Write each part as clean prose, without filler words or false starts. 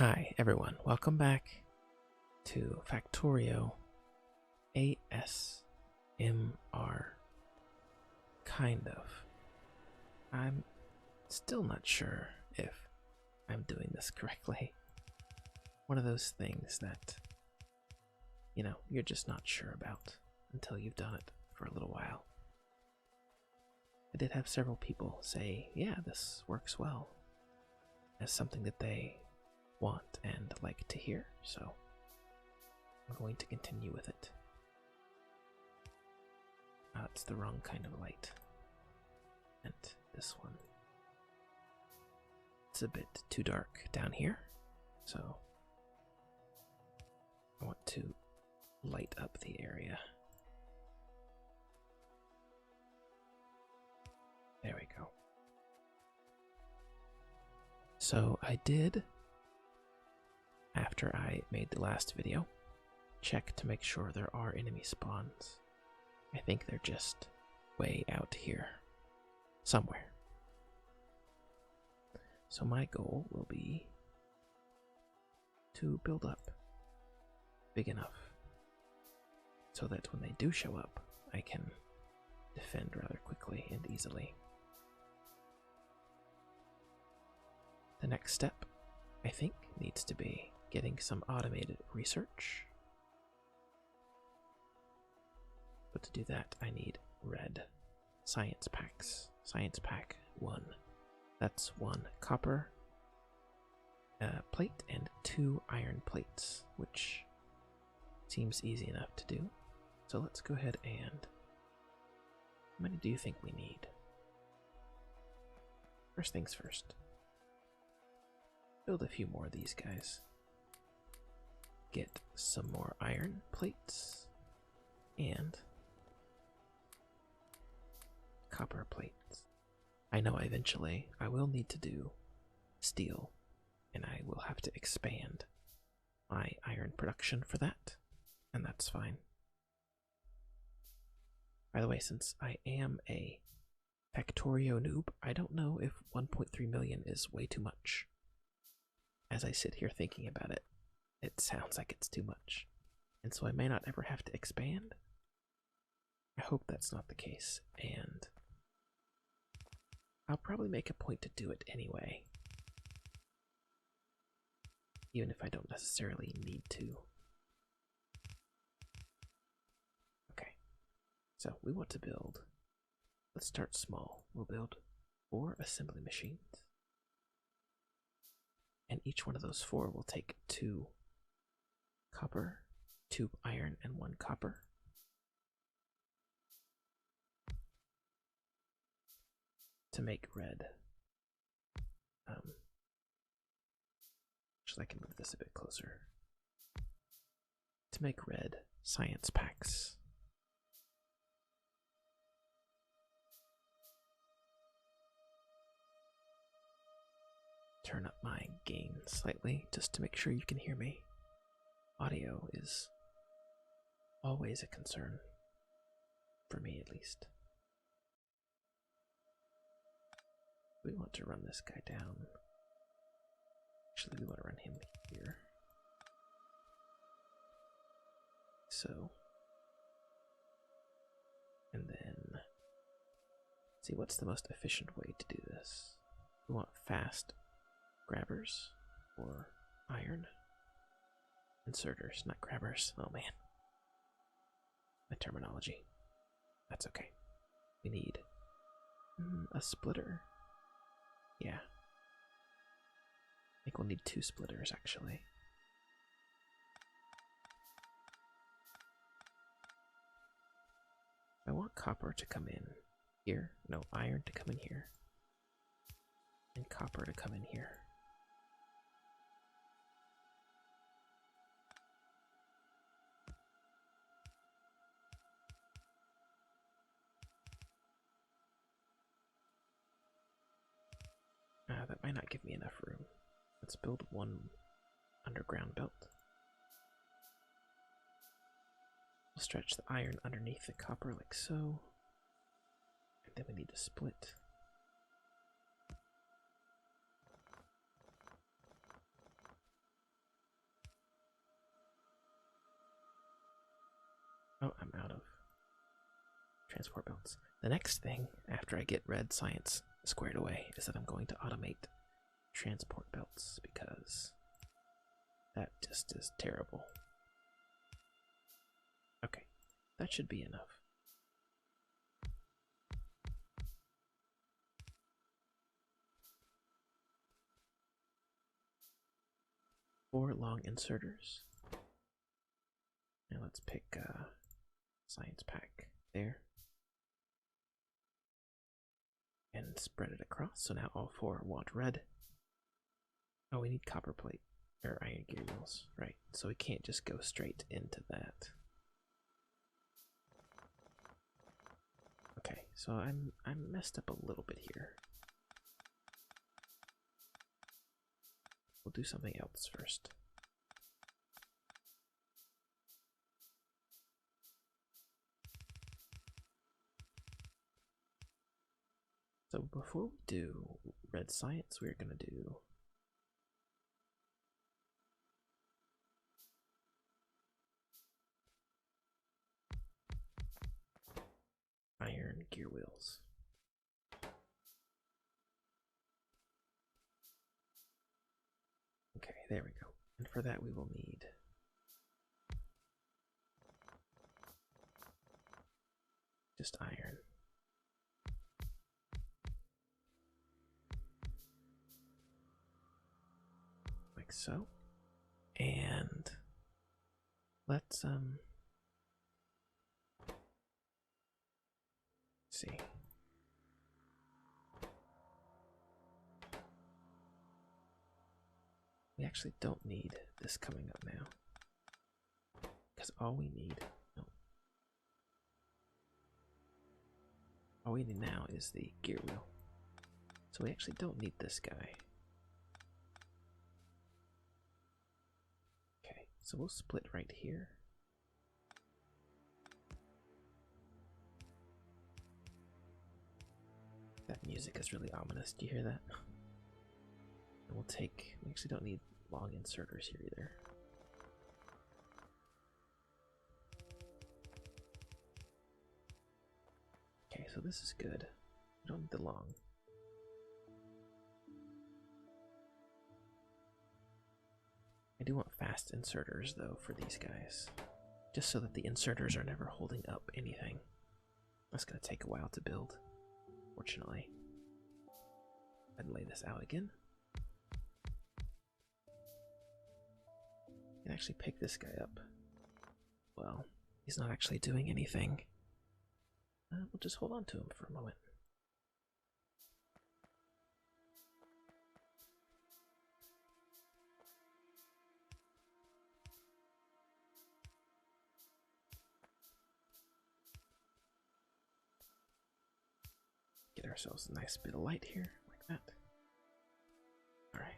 Hi everyone, welcome back to Factorio ASMR. Kind of. I'm still not sure if I'm doing this correctly. One of those things that, you're just not sure about until you've done it for a little while. I did have several people say, yeah, this works well, as something that they want and like to hear, so I'm going to continue with it. It's the wrong kind of light. And this one. It's a bit too dark down here, so I want to light up the area. There we go. So I did, after I made the last video, check to make sure there are enemy spawns. I think they're just way out here, somewhere. So my goal will be to build up big enough so that when they do show up, I can defend rather quickly and easily. The next step, I think, needs to be getting some automated research. But to do that, I need red science packs. Science pack 1. That's 1 copper plate and 2 iron plates, which seems easy enough to do. So let's go ahead and... how many do you think we need? First things first. Build a few more of these guys. Get some more iron plates and copper plates. I know eventually I will need to do steel, and I will have to expand my iron production for that, and that's fine. By the way, since I am a Factorio noob, I don't know if 1.3 million is way too much. As I sit here thinking about it, it sounds like it's too much, and so I may not ever have to expand. I hope that's not the case, and I'll probably make a point to do it anyway, even if I don't necessarily need to. Okay, so we want to build, let's start small. We'll build 4 assembly machines, and each one of those 4 will take 2 copper, 2 iron, and 1 copper. To make red. Actually, I can move this a bit closer. To make red science packs. Turn up my gain slightly just to make sure you can hear me. Audio is always a concern, for me at least. We want to run this guy down. Actually, we want to run him here. So, and then, see, what's the most efficient way to do this? We want fast grabbers or iron inserters, not grabbers. Oh man, my terminology. That's okay. We need a splitter. Yeah. I think we'll need 2 splitters, actually. I want copper to come in here. No, iron to come in here. And copper to come in here. That might not give me enough room. Let's build 1 underground belt. We'll stretch the iron underneath the copper like so. And then we need to split. Oh, I'm out of transport belts. The next thing, after I get red science squared away, is that I'm going to automate transport belts, because that just is terrible. Okay, that should be enough. Four long inserters. Now let's pick science pack there. And spread it across, so now all four want red. Oh, we need copper plate, or iron gear wheels, right? So we can't just go straight into that. Okay, so I'm messed up a little bit here. We'll do something else first. So before we do red science, we're gonna do iron gear wheels. Okay, there we go. And for that we will need just iron. Like so. And let's see. We actually don't need this coming up now, because all we need now is the gear wheel. So we actually don't need this guy. Okay, so we'll split right here. That music is really ominous. Do you hear that? And we'll take, we actually don't need long inserters here either. Okay, so this is good. We don't need the long. I do want fast inserters though for these guys, just so that the inserters are never holding up anything. That's gonna take a while to build, fortunately. I'd lay this out again. I can actually pick this guy up. Well, he's not actually doing anything. We'll just hold on to him for a moment. Get ourselves a nice bit of light here, like that. Alright.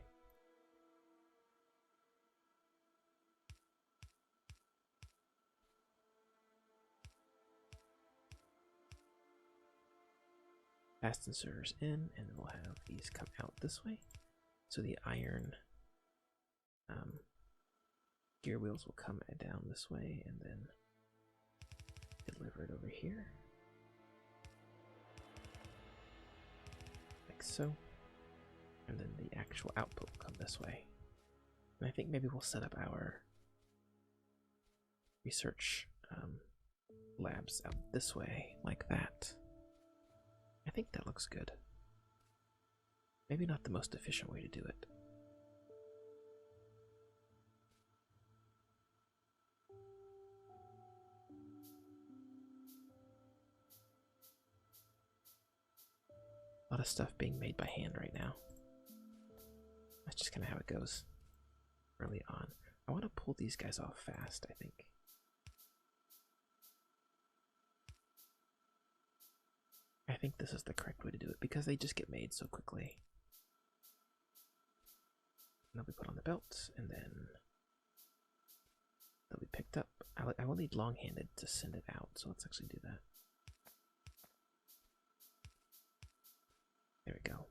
Fast inserters in, and we'll have these come out this way. So the iron gear wheels will come down this way and then deliver it over here. Like so. And then the actual output will come this way. And I think maybe we'll set up our research labs out this way, like that. I think that looks good. Maybe not the most efficient way to do it. A lot of stuff being made by hand right now. That's just kind of how it goes early on. I want to pull these guys off fast, I think. I think this is the correct way to do it because they just get made so quickly. And they'll be put on the belt, and then they'll be picked up. I will need long-handed to send it out, so let's actually do that. There we go.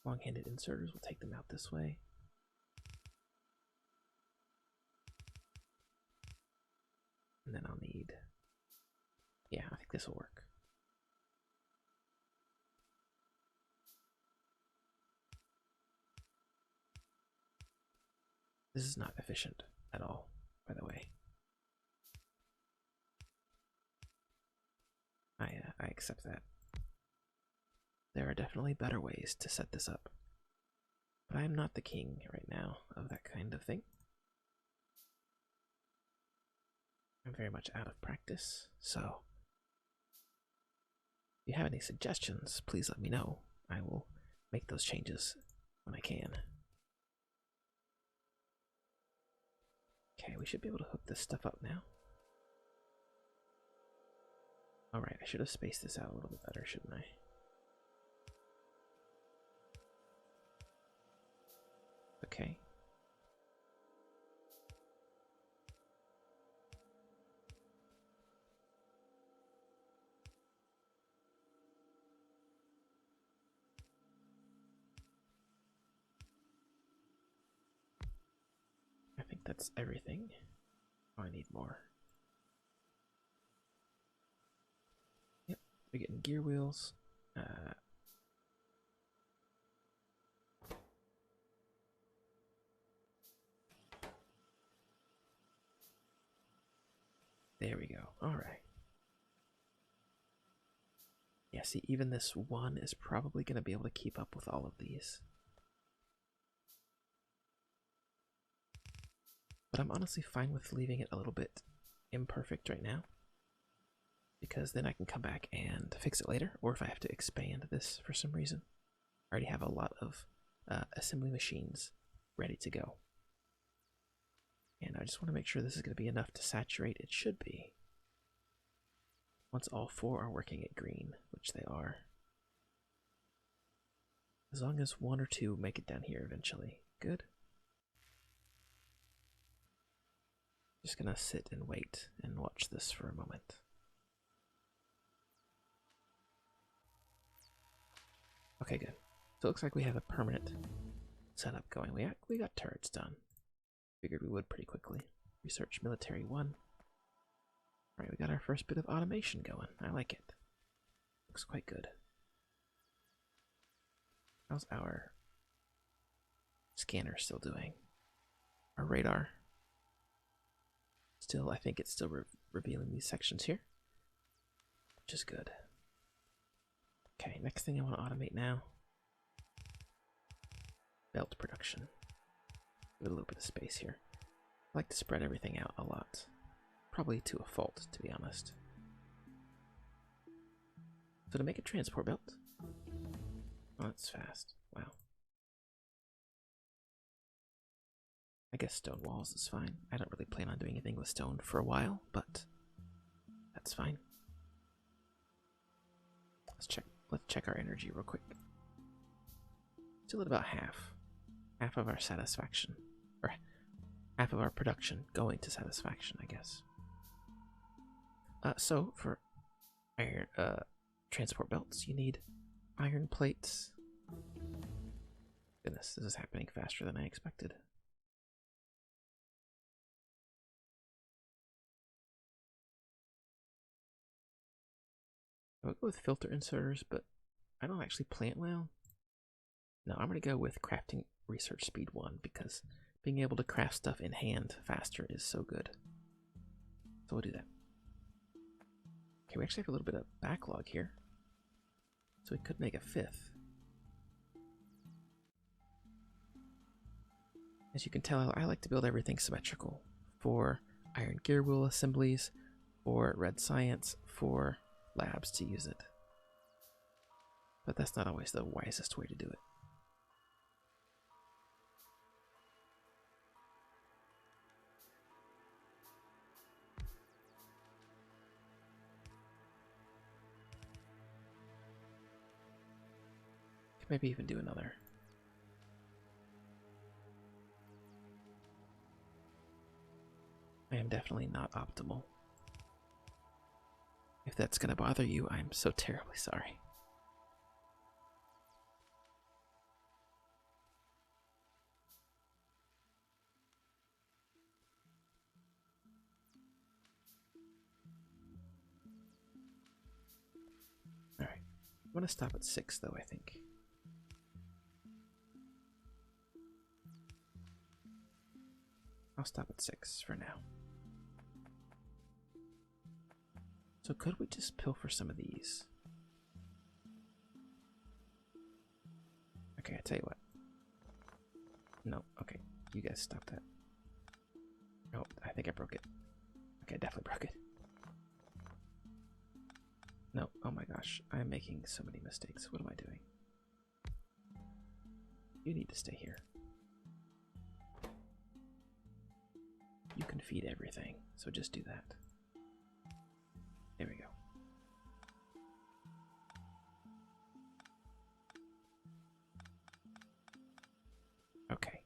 Long-handed inserters, we'll take them out this way. this will work. This is not efficient at all, by the way. I accept that. There are definitely better ways to set this up. But I am not the king right now of that kind of thing. I'm very much out of practice, so if you have any suggestions, please let me know. I will make those changes when I can. Okay, we should be able to hook this stuff up now. Alright, I should have spaced this out a little bit better, shouldn't I? Okay. I think that's everything. Oh, I need more. Yep, we're getting gear wheels. There we go. Alright. Yeah, see, even this one is probably going to be able to keep up with all of these. But I'm honestly fine with leaving it a little bit imperfect right now, because then I can come back and fix it later, or if I have to expand this for some reason. I already have a lot of assembly machines ready to go. And I just want to make sure this is going to be enough to saturate. It should be. Once all four are working at green, which they are. As long as one or two make it down here eventually. Good. Just gonna sit and wait and watch this for a moment. Okay, good. So it looks like we have a permanent setup going. We got turrets done. Figured we would pretty quickly. Research military 1. Alright, we got our first bit of automation going. I like it. Looks quite good. How's our scanner still doing? Our radar. Still, I think it's still revealing these sections here, which is good. Okay, next thing I want to automate now. Belt production. Give it a little bit of space here. I like to spread everything out a lot. Probably to a fault, to be honest. So to make a transport belt. Oh, that's fast. Wow. I guess stone walls is fine. I don't really plan on doing anything with stone for a while, but that's fine. Let's check our energy real quick. Still at about half. Half of our satisfaction. Or half of our production going to satisfaction, I guess. So for iron transport belts, you need iron plates. Goodness, this is happening faster than I expected. I would go with filter inserters, but I don't actually plant well. No, I'm going to go with crafting research speed 1 because being able to craft stuff in hand faster is so good. So we'll do that. Okay, we actually have a little bit of backlog here. So we could make a 5th. As you can tell, I like to build everything symmetrical. For iron gear wheel assemblies, for red science, for labs to use it. But that's not always the wisest way to do it. Could maybe even do another. I am definitely not optimal. If that's going to bother you, I'm so terribly sorry. want to stop at 6 though, I think. I'll stop at 6 for now. So could we just pilfer some of these? Okay, I tell you what. No, okay. You guys stop that. Oh, I think I broke it. Okay, I definitely broke it. No, oh my gosh. I'm making so many mistakes. What am I doing? You need to stay here. You can feed everything, so just do that. There we go. Okay.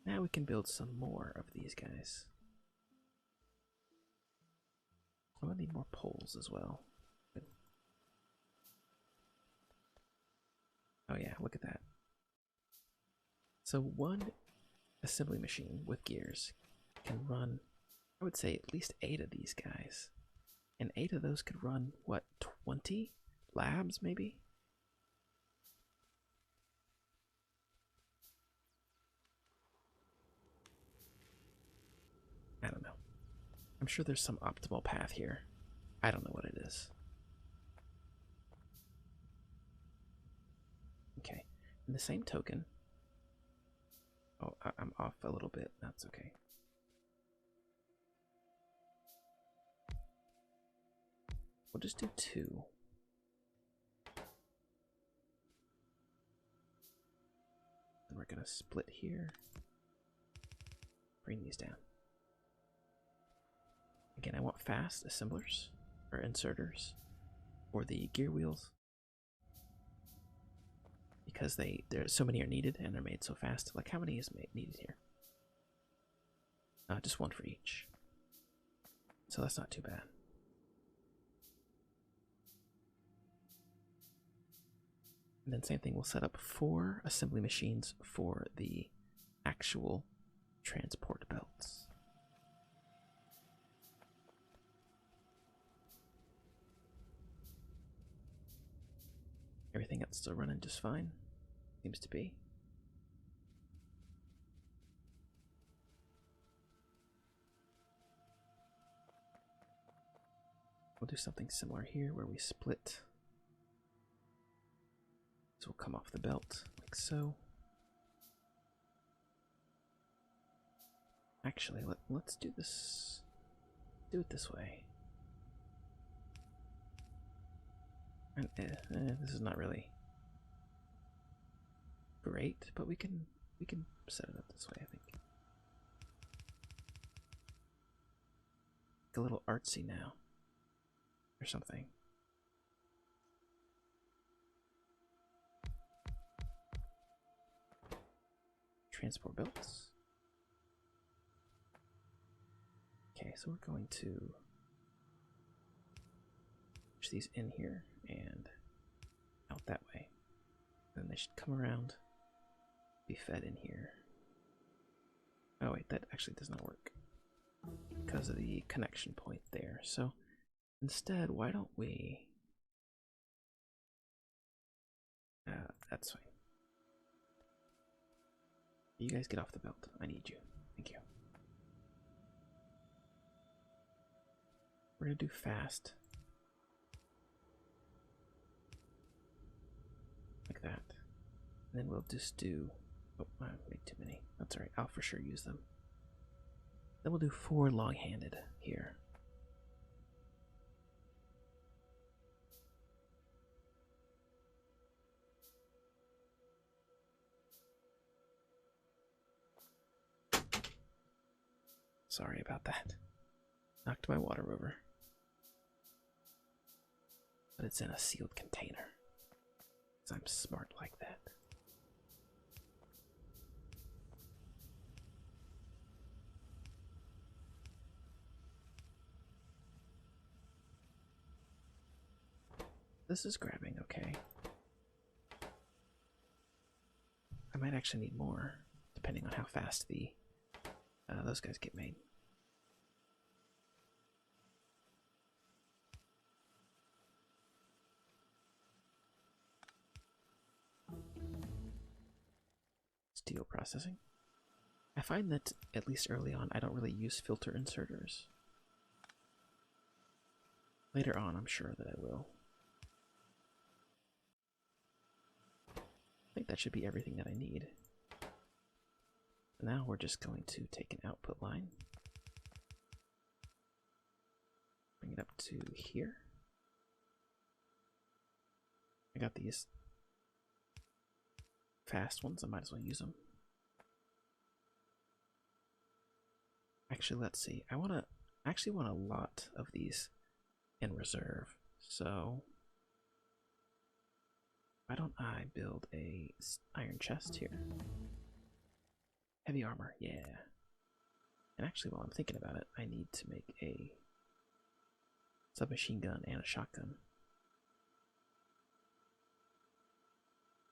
Now we can build some more of these guys. I'm gonna need more poles as well. Oh yeah, look at that. So one assembly machine with gears can run, I would say, at least 8 of these guys. And 8 of those could run, what, 20 labs maybe? I don't know. I'm sure there's some optimal path here. I don't know what it is. Okay. In the same token... Oh, I'm off a little bit. That's okay. We'll just do 2. Then we're going to split here. Bring these down. Again, I want fast assemblers, or inserters, for the gear wheels. Because there so many are needed and they're made so fast. Like, how many is needed here? Just 1 for each. So that's not too bad. And then same thing, we'll set up 4 assembly machines for the actual transport belts. Everything else still running just fine. Seems to be. We'll do something similar here where we split. So we'll come off the belt like so. Actually, let's do this. Do it this way. And this is not really great, but we can set it up this way, I think. Like a little artsy now, or something. Transport belts. Okay, so we're going to push these in here and out that way. Then they should come around, be fed in here. Oh wait, that actually does not work because of the connection point there. So instead, why don't we... that's fine. You guys get off the belt. I need you. Thank you. We're gonna do fast. Like that. And then we'll just do... Oh, I made too many. That's alright. I'll for sure use them. Then we'll do 4 long-handed here. Sorry about that. Knocked my water over. But it's in a sealed container. Because I'm smart like that. This is grabbing okay. I might actually need more, depending on how fast the those guys get made. steel processing. I find that, at least early on, I don't really use filter inserters. Later on, I'm sure that I will. I think that should be everything that I need. Now we're just going to take an output line, bring it up to here. I got these fast ones, I might as well use them. Actually, let's see. I actually want a lot of these in reserve. So why don't I build a iron chest here? Heavy armor, yeah. And actually, while I'm thinking about it, I need to make a submachine gun and a shotgun.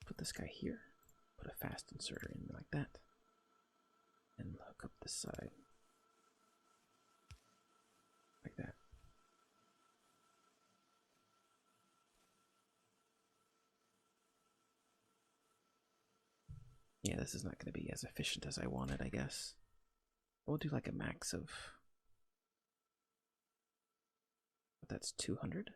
Put this guy here. Put a fast inserter in like that. And hook up this side. Like that. Yeah, this is not going to be as efficient as I wanted, I guess. We'll do like a max of... That's 200.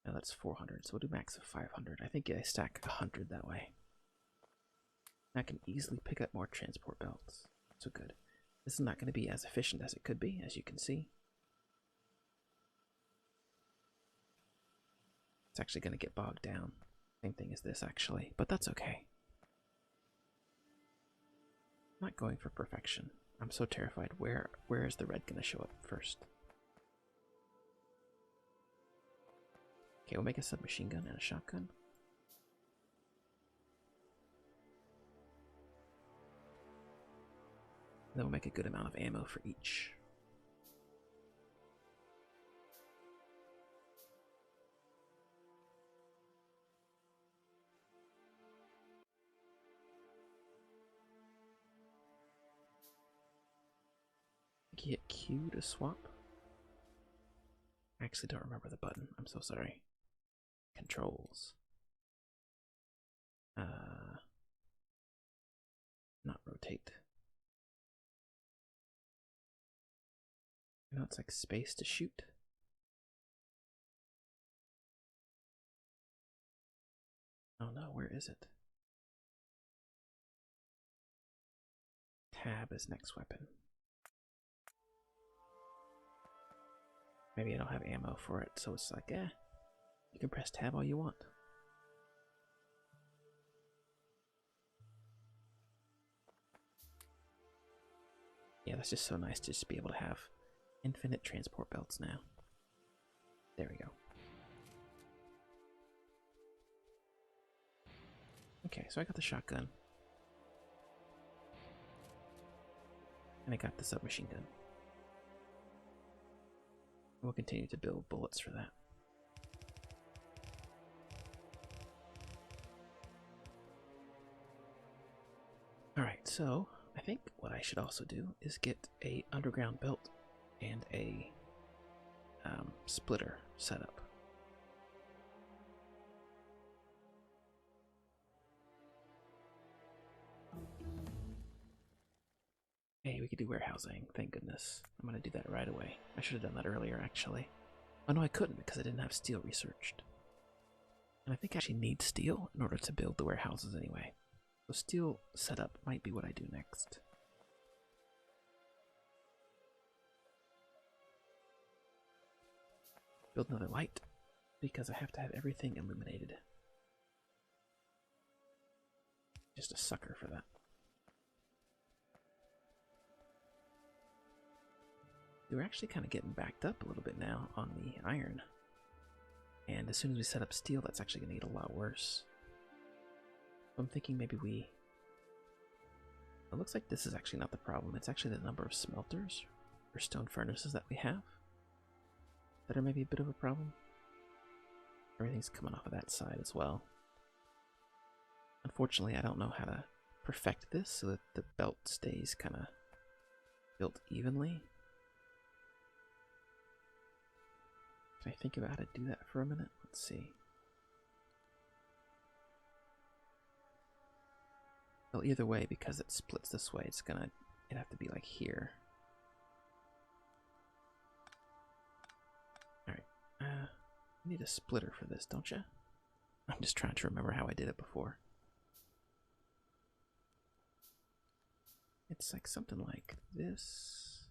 No, that's 400, so we'll do max of 500. I think I stack 100 that way. I can easily pick up more transport belts. So good. This is not going to be as efficient as it could be, as you can see. It's actually going to get bogged down. Same thing as this, actually, but that's okay. I'm not going for perfection. I'm so terrified. Where is the red going to show up first? Okay, we'll make a submachine gun and a shotgun. Then we'll make a good amount of ammo for each. Hit Q to swap. I actually don't remember the button. I'm so sorry. Controls. Not rotate. You know, it's like space to shoot. Oh no, where is it? Tab is next weapon. Maybe I don't have ammo for it, so it's like, you can press tab all you want. Yeah, that's just so nice to just be able to have infinite transport belts now. There we go. Okay, so I got the shotgun. And I got the submachine gun. We'll continue to build bullets for that. Alright, so I think what I should also do is get a underground belt and a splitter set up. Hey, we could do warehousing, thank goodness. I'm gonna do that right away. I should have done that earlier, actually. Oh no, I couldn't because I didn't have steel researched. And I think I actually need steel in order to build the warehouses anyway. So steel setup might be what I do next. Build another light, because I have to have everything illuminated. Just a sucker for that. We're actually kind of getting backed up a little bit now on the iron. And as soon as we set up steel, that's actually going to get a lot worse. So I'm thinking maybe we... It looks like this is actually not the problem. It's actually the number of smelters or stone furnaces that we have that are maybe a bit of a problem. Everything's coming off of that side as well. Unfortunately, I don't know how to perfect this so that the belt stays kind of built evenly. Can I think about how to do that for a minute? Let's see. Well, either way, because it splits this way, it'd have to be like here. Alright, you need a splitter for this, don't you? I'm just trying to remember how I did it before. It's like something like this.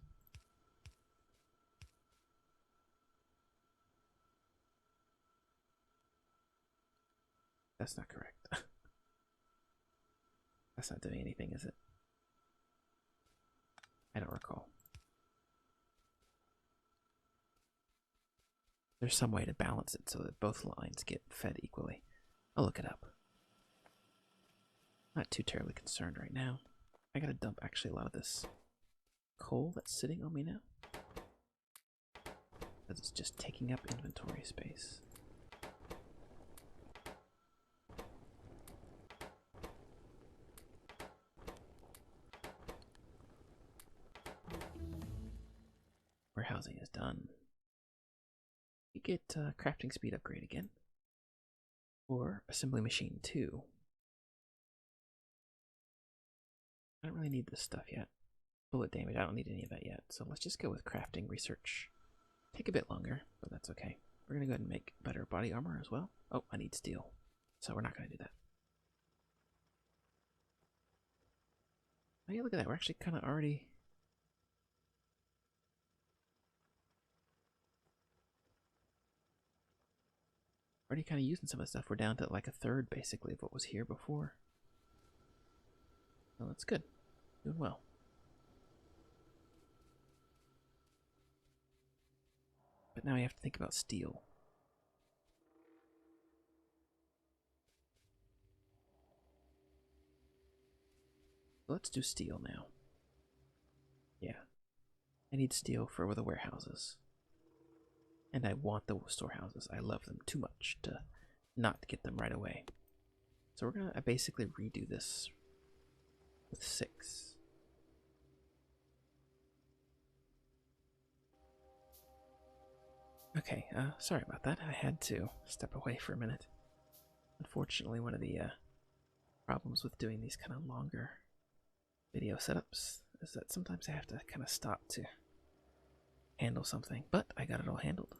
That's not correct. That's not doing anything, is it? I don't recall. There's some way to balance it so that both lines get fed equally. I'll look it up. Not too terribly concerned right now. I gotta dump actually a lot of this coal that's sitting on me now, because it's just taking up inventory space. Warehousing is done. You get crafting speed upgrade again, or assembly machine 2. I don't really need this stuff yet. Bullet damage, I don't need any of that yet. So let's just go with crafting research. Take a bit longer, but that's okay. We're going to go ahead and make better body armor as well. Oh, I need steel. So we're not going to do that. Oh yeah, look at that. We're actually kind of already... kind of using some of the stuff. We're down to like a third, basically, of what was here before. Well, that's good. Doing well. But now we have to think about steel. Let's do steel now. Yeah. I need steel for the warehouses. And I want the storehouses. I love them too much to not get them right away. So we're going to basically redo this with 6. Okay, sorry about that. I had to step away for a minute. Unfortunately, one of the problems with doing these kind of longer video setups is that sometimes I have to kind of stop to handle something, but I got it all handled.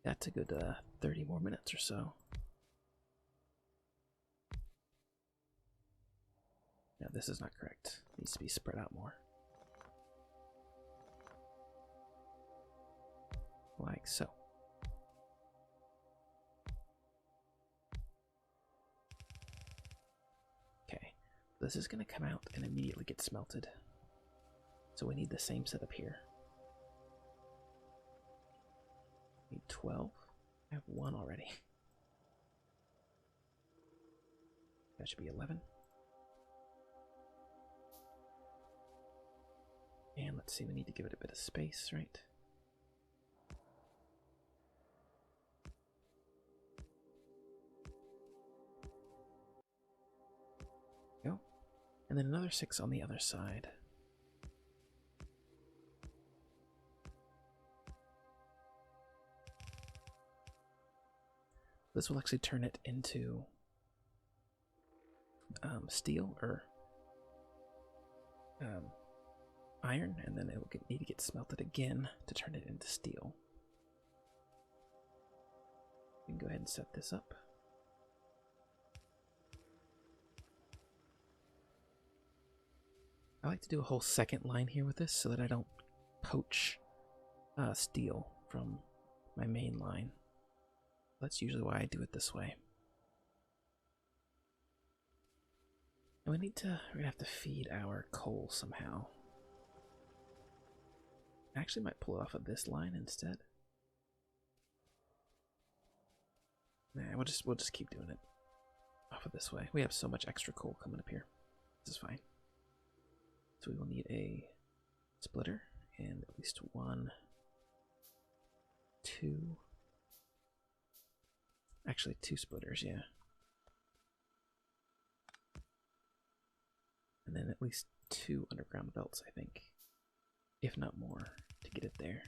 That's a good 30 more minutes or so. No, this is not correct. It needs to be spread out more. Like so. Okay, this is going to come out and immediately get smelted. So we need the same setup here. Need 12. I have 1 already. That should be 11. And let's see, we need to give it a bit of space, right? Go. And then another 6 on the other side. This will actually turn it into steel or iron, and then it will need to get smelted again to turn it into steel. We can go ahead and set this up. I like to do a whole second line here with this so that I don't poach steel from my main line. That's usually why I do it this way. And we're gonna have to feed our coal somehow. I actually might pull it off of this line instead. Nah, we'll just keep doing it off of this way. We have so much extra coal coming up here. This is fine. So we will need a splitter and at least 1, 2. Actually, 2 splitters, yeah. And then at least 2 underground belts, I think. If not more, to get it there.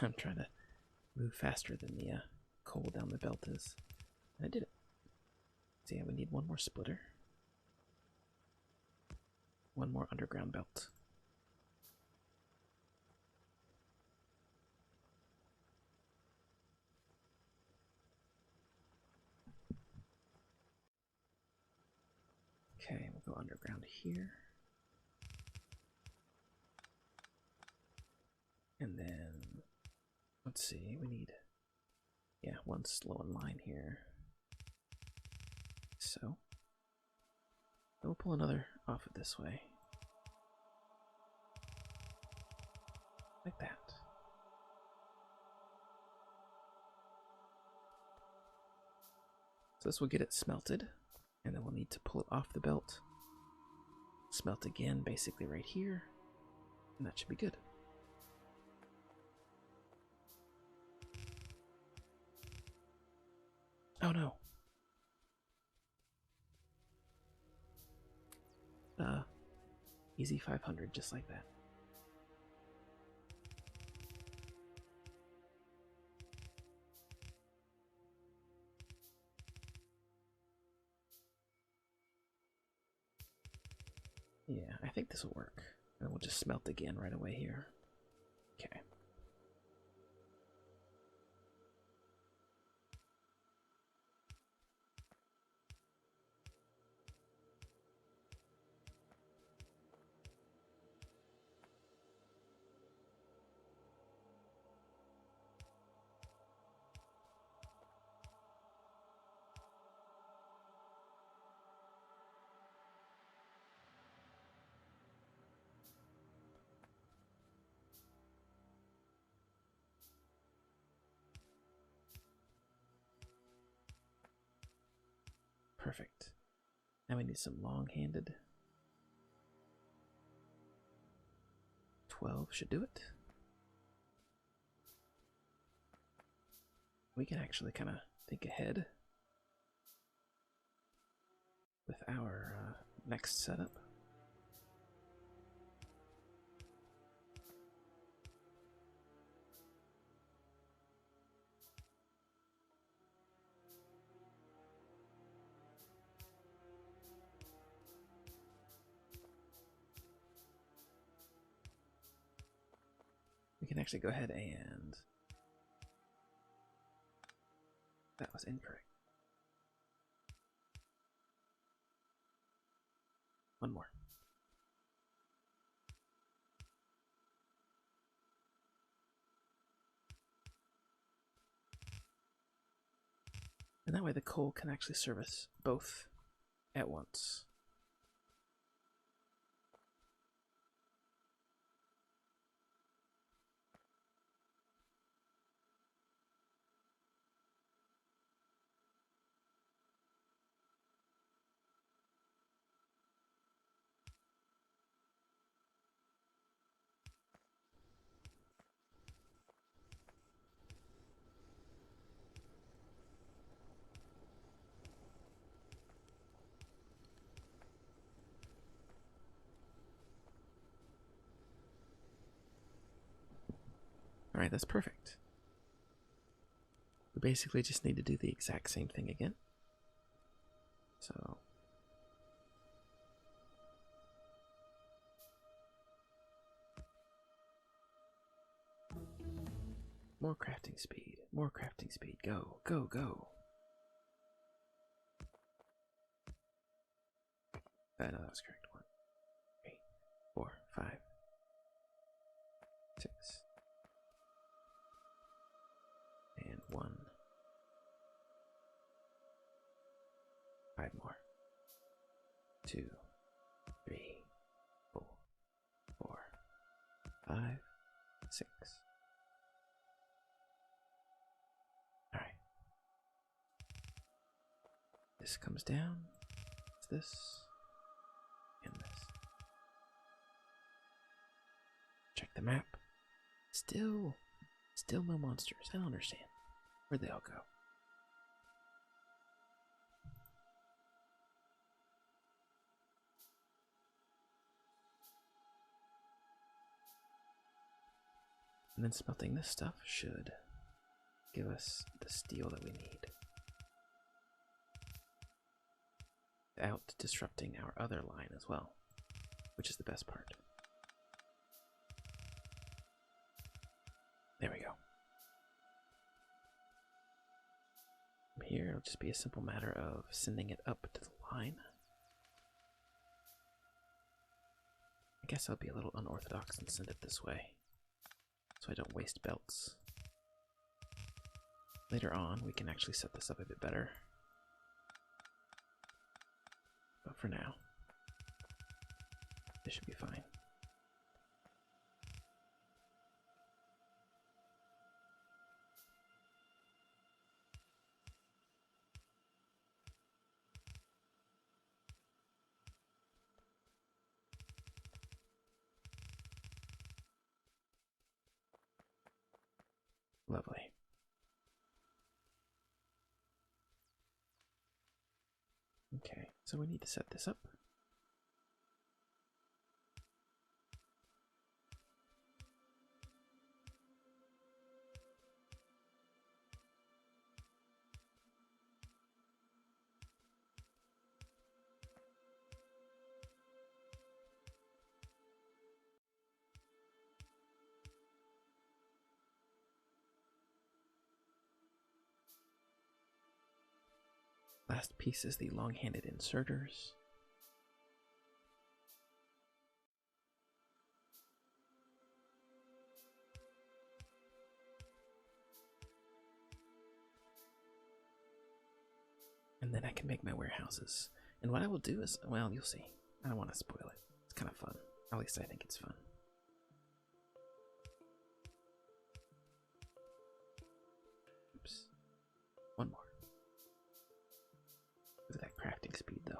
I'm trying to move faster than the coal down the belt is. And I did it. So yeah, we need one more splitter. One more underground belt. Okay, we'll go underground here. And then, let's see, we need, yeah, one slow in line here. So, we'll pull another off of this way. Like that. So this will get it smelted, and then we'll need to pull it off the belt. Smelt again, basically right here, and that should be good. Oh no. Easy 500, just like that. Yeah, I think this will work. And we'll just smelt again right away here. Okay. Perfect. Now we need some long-handed. 12 should do it. We can actually kind of think ahead with our next setup. We can actually go ahead and... That was incorrect. One more. And that way the coal can actually service both at once. Alright, that's perfect. We basically just need to do the exact same thing again. So... More crafting speed, more crafting speed. Go, go, go. No, that was correct. 1, 3, 4, 5, 6. And 1. 5 more. 2, 3, 4, 4, 5, 6. Alright. This comes down. It's this. And this. Check the map. Still no monsters. I don't understand. Where'd they all go? And then smelting this stuff should give us the steel that we need, without disrupting our other line as well, which is the best part. There we go. From here, it'll just be a simple matter of sending it up to the line. I guess I'll be a little unorthodox and send it this way, so I don't waste belts. Later on, we can actually set this up a bit better. But for now, this should be fine. Lovely. Okay, so we need to set this up. Last piece is the long-handed inserters. And then I can make my warehouses. And what I will do is, well, you'll see. I don't want to spoil it. It's kind of fun. At least I think it's fun. Oops. One more. Look at that crafting speed, though.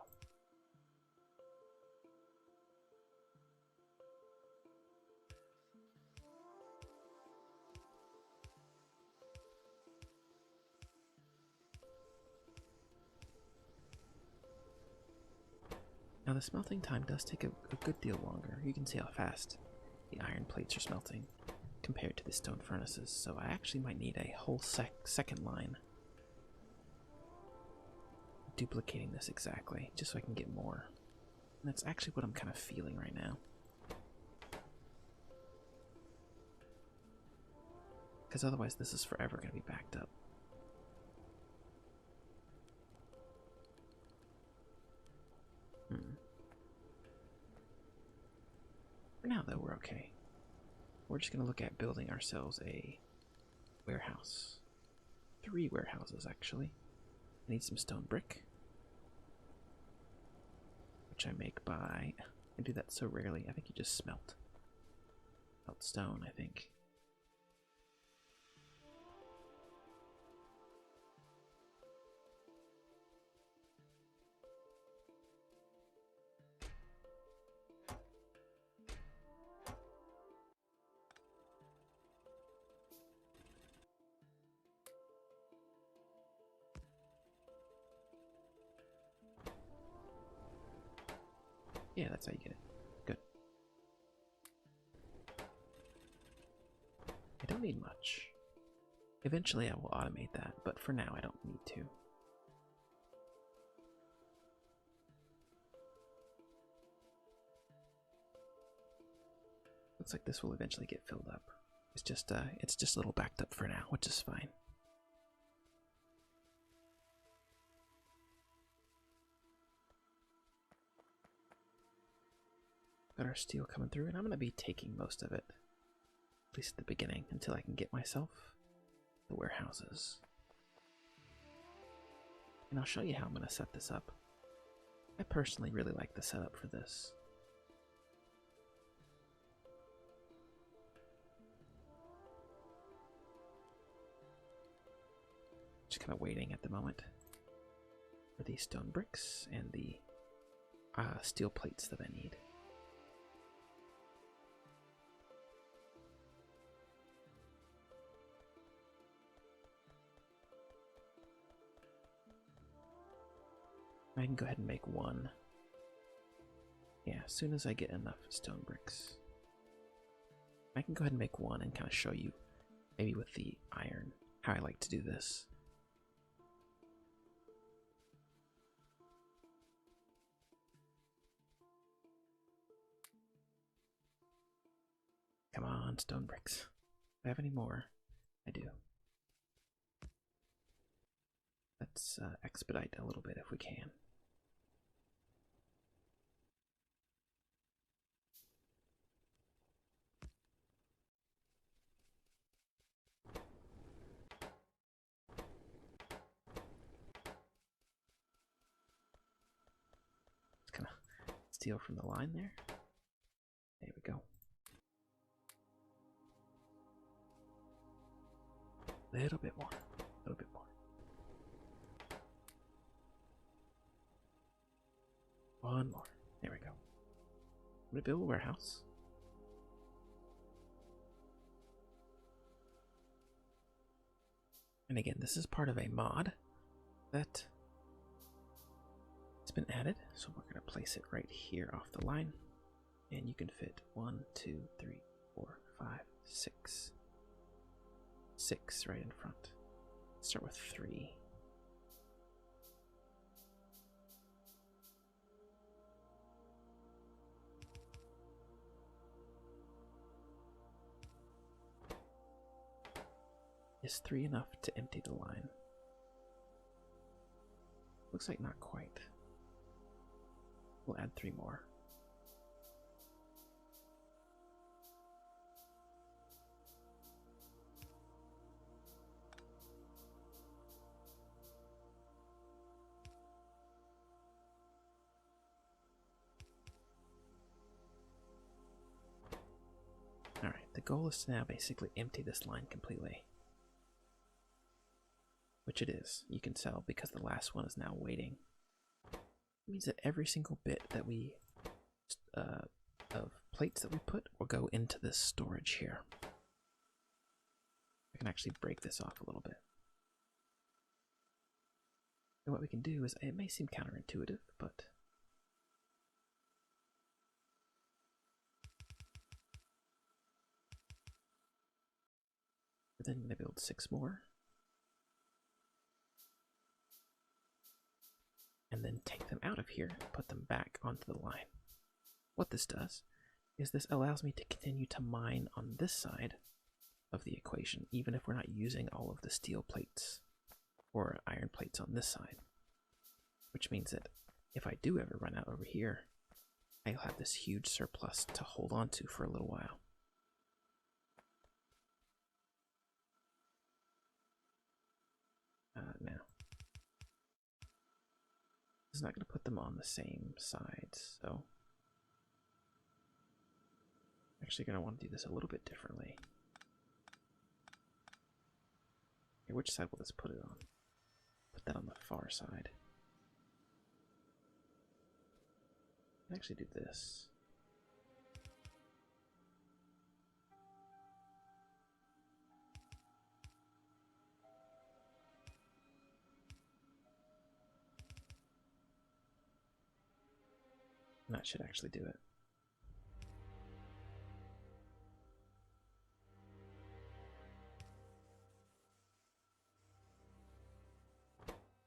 Now the smelting time does take a good deal longer. You can see how fast the iron plates are smelting compared to the stone furnaces, so I actually might need a whole second line duplicating this exactly, just so I can get more. And that's actually what I'm kind of feeling right now. Because otherwise this is forever going to be backed up. For now, though, we're okay. We're just going to look at building ourselves a warehouse. 3 warehouses, actually. I need some stone brick, which I make by... I do that so rarely. I think you just smelt stone, I think. Yeah, that's how you get it. Good. I don't need much. Eventually I will automate that, but for now I don't need to. Looks like this will eventually get filled up. It's just a little backed up for now, which is fine. Got our steel coming through, and I'm going to be taking most of it, at least at the beginning, until I can get myself the warehouses. And I'll show you how I'm going to set this up. I personally really like the setup for this. Just kind of waiting at the moment for these stone bricks and the steel plates that I need. I can go ahead and make one. Yeah, as soon as I get enough stone bricks. I can go ahead and make one and kind of show you, maybe with the iron, how I like to do this. Come on, stone bricks. Do I have any more? I do. Let's expedite a little bit if we can. Just kind of steal from the line there. There we go. A little bit more. A little bit more. One more. There we go. I'm going to build a warehouse. And again, this is part of a mod that has been added. So we're going to place it right here off the line. And you can fit 1, 2, 3, 4, 5, 6. 6 right in front. Start with 3. Is 3 enough to empty the line? Looks like not quite. We'll add 3 more. Alright, the goal is to now basically empty this line completely. Which it is. You can tell because the last one is now waiting. It means that every single bit that we of plates that we put will go into this storage here. I can actually break this off a little bit. And what we can do is, it may seem counterintuitive, but we're then going to build 6 more. And then take them out of here and put them back onto the line. What this does is this allows me to continue to mine on this side of the equation, even if we're not using all of the steel plates or iron plates on this side. Which means that if I do ever run out over here, I'll have this huge surplus to hold on to for a little while. Now, it's not going to put them on the same sides, so I'm actually going to want to do this a little bit differently. Okay, which side will this put it on? Put that on the far side. I can actually do this. And that should actually do it.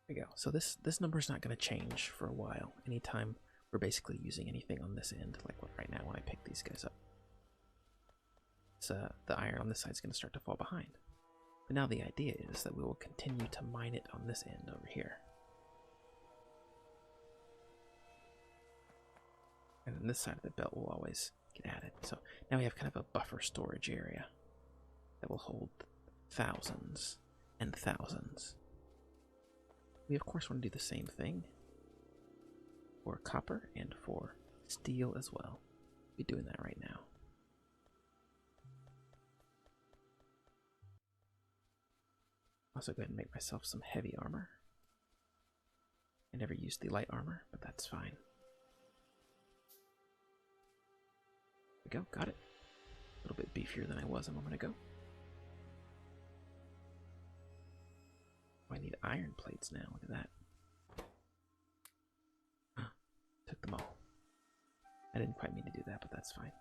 There we go. So this number is not going to change for a while. Anytime we're basically using anything on this end, like what right now when I pick these guys up. So the iron on this side is going to start to fall behind. But now the idea is that we will continue to mine it on this end over here. And then this side of the belt will always get added. So now we have kind of a buffer storage area that will hold thousands and thousands. We of course want to do the same thing for copper and for steel as well. We'll be doing that right now. Also go ahead and make myself some heavy armor. I never used the light armor, but that's fine. There we go, got it. A little bit beefier than I was a moment ago. Oh, I need iron plates now, look at that. Took them all. I didn't quite mean to do that, but that's fine.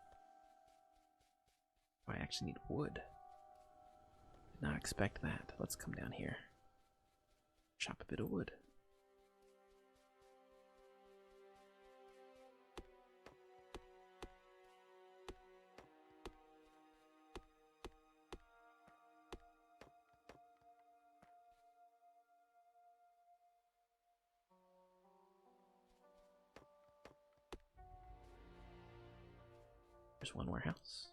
I actually need wood. Did not expect that. Let's come down here. Chop a bit of wood. There's one warehouse.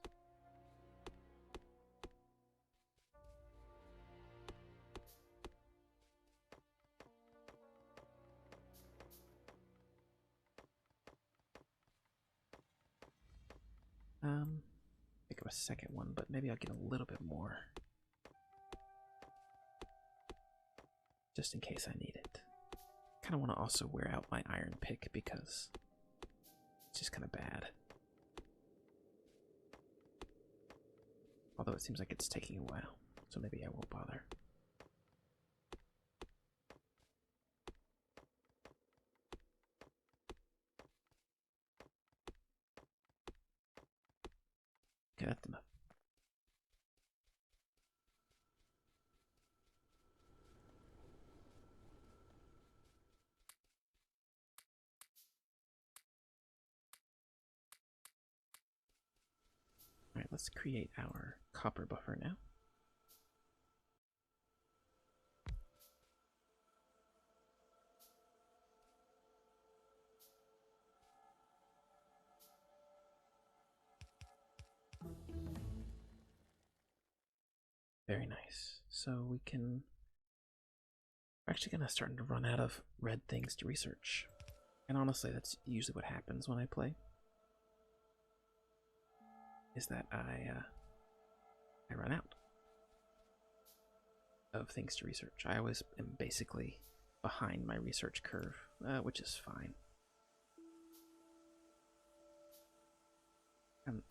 Think of a second one, but maybe I'll get a little bit more. Just in case I need it. Kind of want to also wear out my iron pick because it's just kind of bad. Although it seems like it's taking a while, so maybe I won't bother. Okay, that's enough. Alright, let's create our copper buffer now. Very nice. So we can... We're actually going to start to run out of red things to research. And honestly, that's usually what happens when I play. Is that I run out of things to research. I always am basically behind my research curve, which is fine. And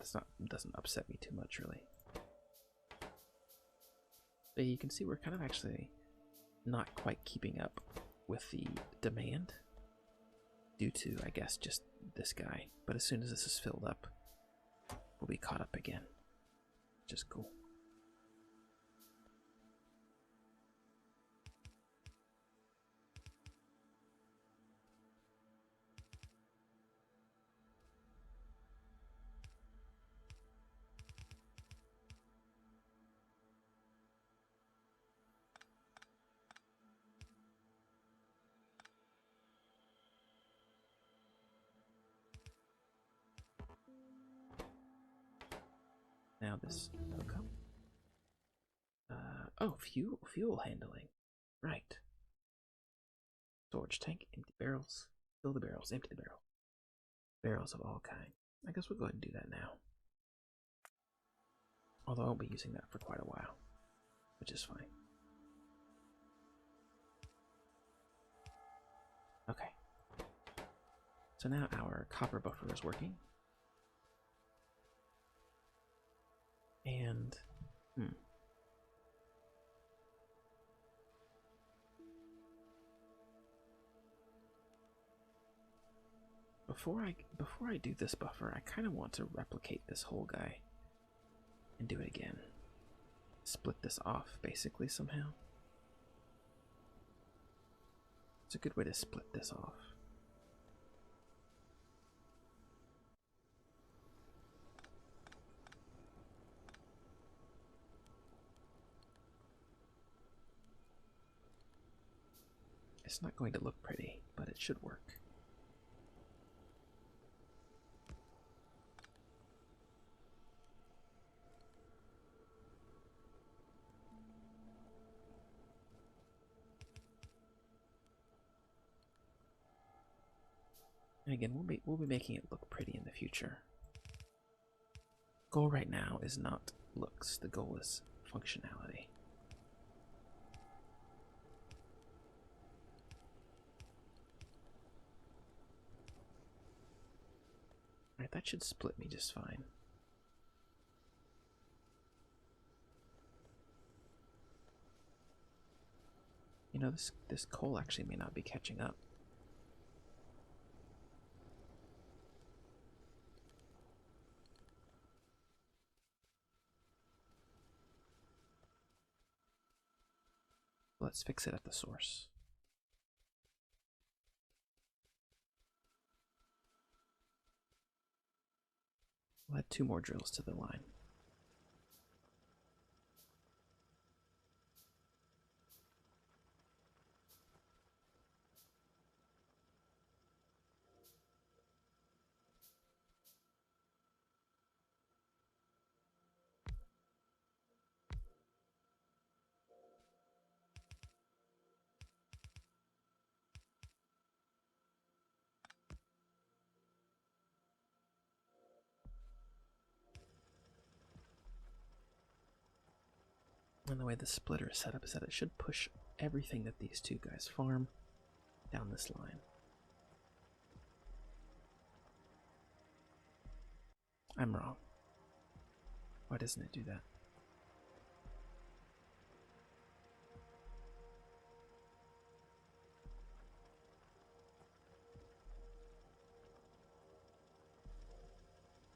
doesn't upset me too much, really. But you can see we're kind of actually not quite keeping up with the demand due to, I guess, just this guy. But as soon as this is filled up, we'll be caught up again, which is cool. Now this will come. Oh, fuel handling. Right. Storage tank, empty barrels. Fill the barrels, empty the barrel. Barrels of all kinds. I guess we'll go ahead and do that now. Although I won't be using that for quite a while, which is fine. Okay. So now our copper buffer is working. And, Before I do this buffer, I kind of want to replicate this whole guy and do it again. Split this off, basically, somehow. It's a good way to split this off. It's not going to look pretty, but it should work. And again, we'll be making it look pretty in the future. Goal right now is not looks, the goal is functionality. Alright, that should split me just fine. You know, this coal actually may not be catching up. Let's fix it at the source. We'll add 2 more drills to the line. And the way the splitter is set up is that it should push everything that these 2 guys farm down this line. I'm wrong. Why doesn't it do that?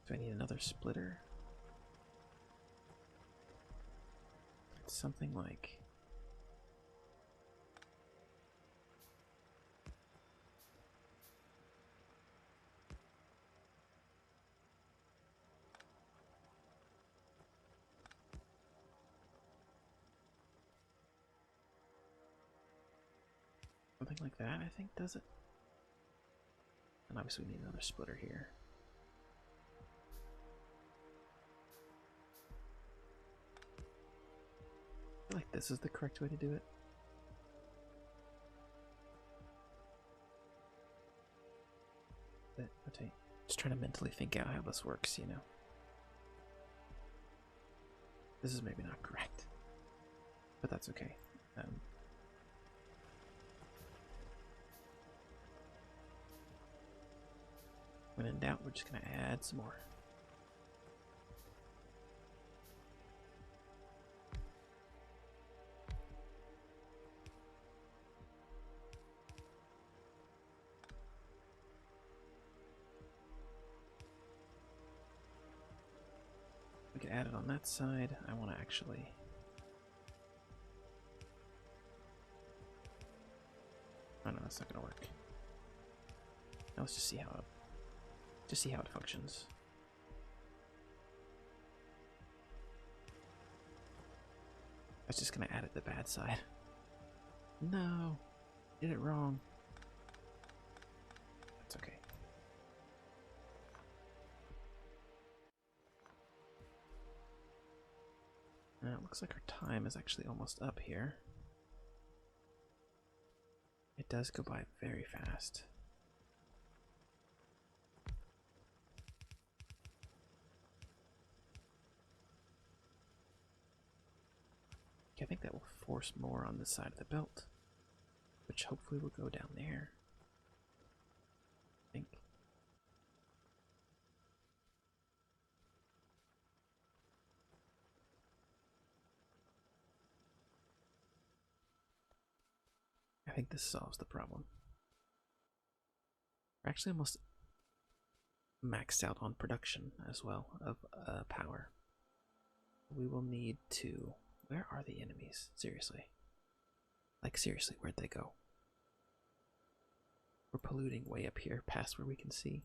Do I need another splitter? It's something like... something like that, I think, does it? And obviously we need another splitter here. I feel like this is the correct way to do it. But I'll tell you, just trying to mentally think out how this works, you know. This is maybe not correct, but that's okay. When in doubt, we're just going to add some more. We can add it on that side. I want to actually... oh no, that's not going to work. Now let's just see how it functions. I was just gonna add it to the bad side. No, did it wrong. That's okay. Now it looks like our time is actually almost up here. It does go by very fast. I think that will force more on this side of the belt, which hopefully will go down there. I think. I think this solves the problem. We're actually almost maxed out on production as well of power. We will need to... where are the enemies? Seriously. Like, seriously, where'd they go? We're polluting way up here past where we can see.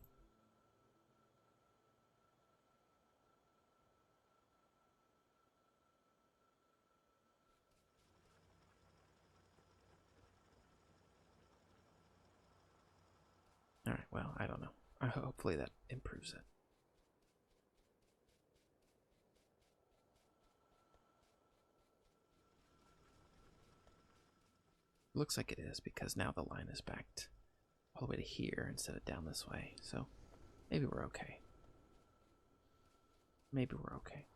Alright, well, I don't know. Hopefully that improves it. Looks like it is, because now the line is backed all the way to here instead of down this way. So maybe we're okay. Maybe we're okay.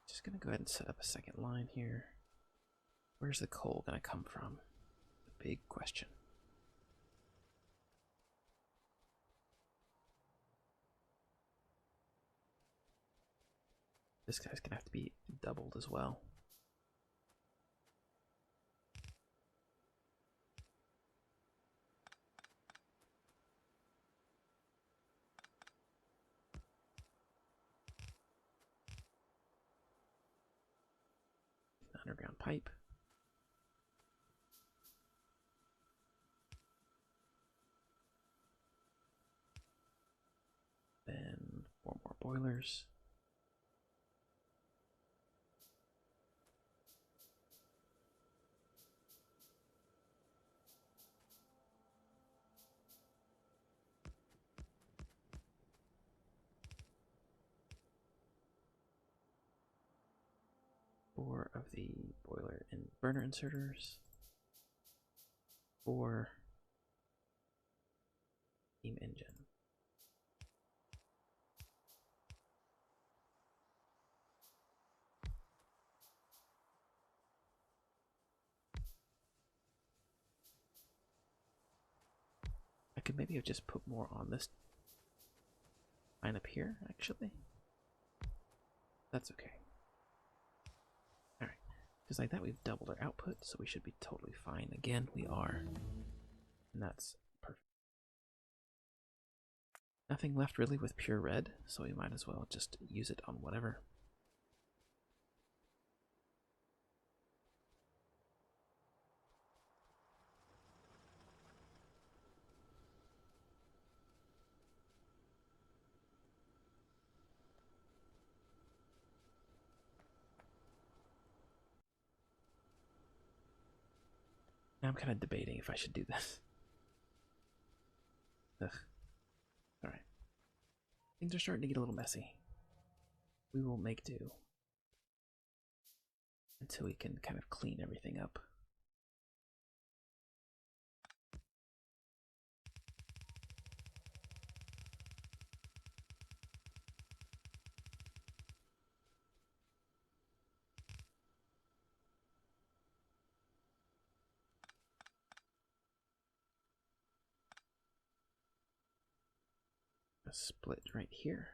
Just gonna go ahead and set up a second line here. Where's the coal gonna come from? The big question. This guy's gonna have to be doubled as well. Underground pipe. Then 4 more boilers. Four of the boiler and burner inserters. 4 steam engine. I could maybe have just put more on this line up here, actually. That's okay. Alright. Just like that, we've doubled our output, so we should be totally fine. Again, we are. And that's perfect. Nothing left really with pure red, so we might as well just use it on whatever. Now I'm kind of debating if I should do this. Ugh. Alright. Things are starting to get a little messy. We will make do until we can kind of clean everything up. A split right here.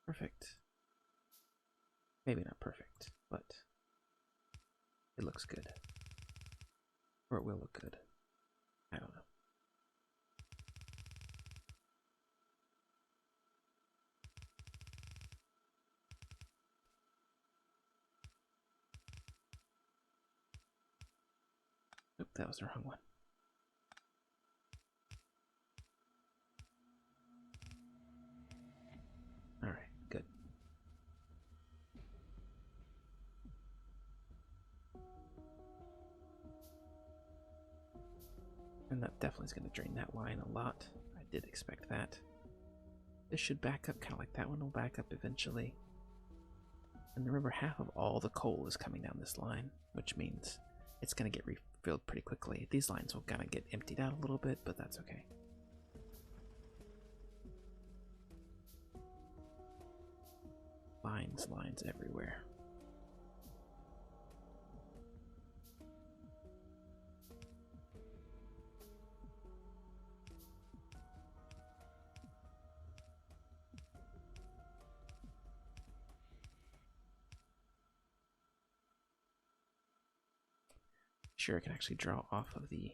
Perfect. Maybe not perfect, but it looks good. Or it will look good. I don't know. Oop, that was the wrong one. Alright, good. And that definitely is going to drain that line a lot. I did expect that. This should back up kind of like that one will back up eventually. And remember, half of all the coal is coming down this line, which means it's going to get refilled pretty quickly. These lines will kind of get emptied out a little bit, but that's okay. Lines everywhere. Sure, I can actually draw off of the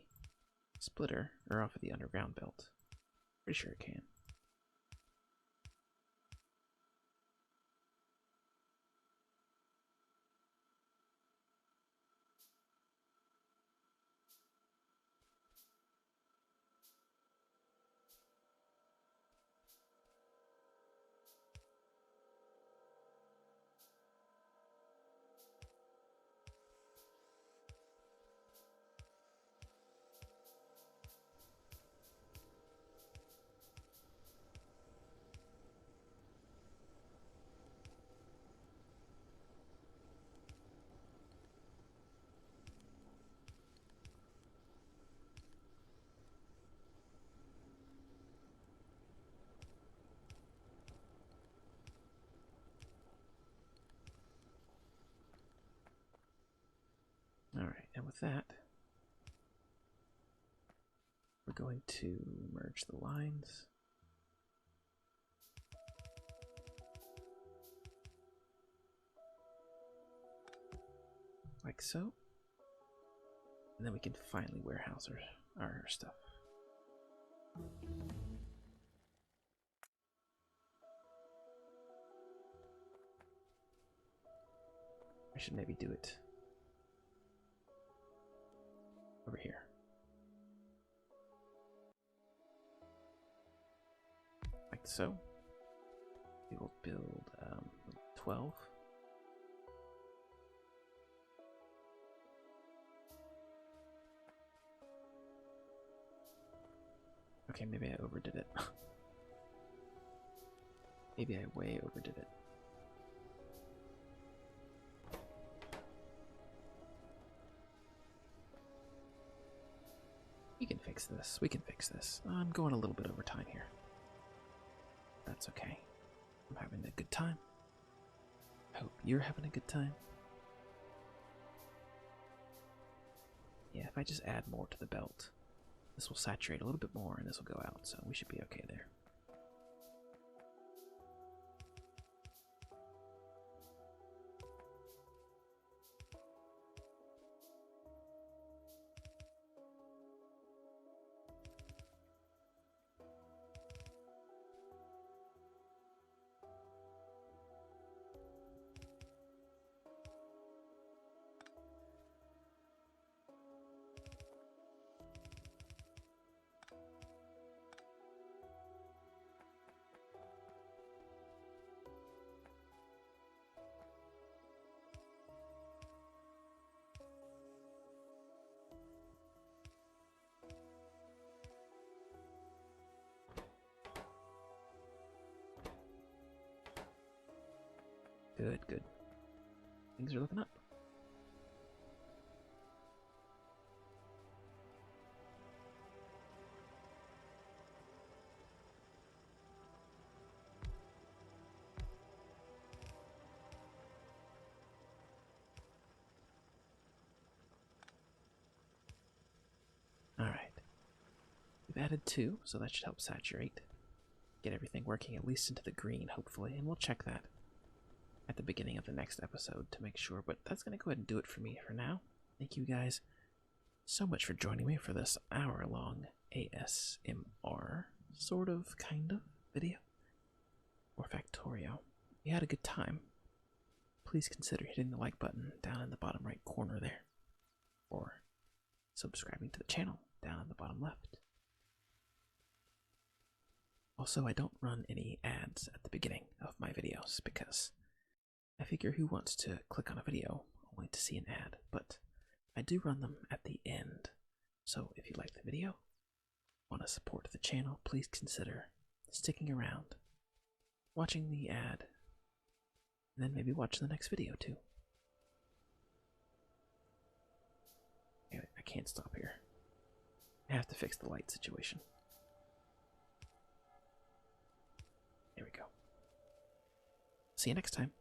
splitter, or off of the underground belt. Pretty sure it can. with that, we're going to merge the lines. Like so. And then we can finally warehouse our stuff. I should maybe do it over here. Like so. We will build 12. Okay, maybe I overdid it. Maybe I way overdid it. We can fix this. We can fix this. I'm going a little bit over time here. That's okay. I'm having a good time. I hope you're having a good time. Yeah, if I just add more to the belt, this will saturate a little bit more and this will go out, so we should be okay there. Good, good. Things are looking up. All right. We've added 2, so that should help saturate. Get everything working at least into the green, hopefully, and we'll check that at the beginning of the next episode to make sure, but that's going to go ahead and do it for me for now. Thank you guys so much for joining me for this hour-long ASMR, sort of, kind of, video for Factorio. If you had a good time, please consider hitting the like button down in the bottom right corner there, or subscribing to the channel down in the bottom left. Also, I don't run any ads at the beginning of my videos because I figure who wants to click on a video only to see an ad, but I do run them at the end. So if you like the video, want to support the channel, please consider sticking around, watching the ad, and then maybe watch the next video too. Anyway, I can't stop here. I have to fix the light situation. There we go. See you next time.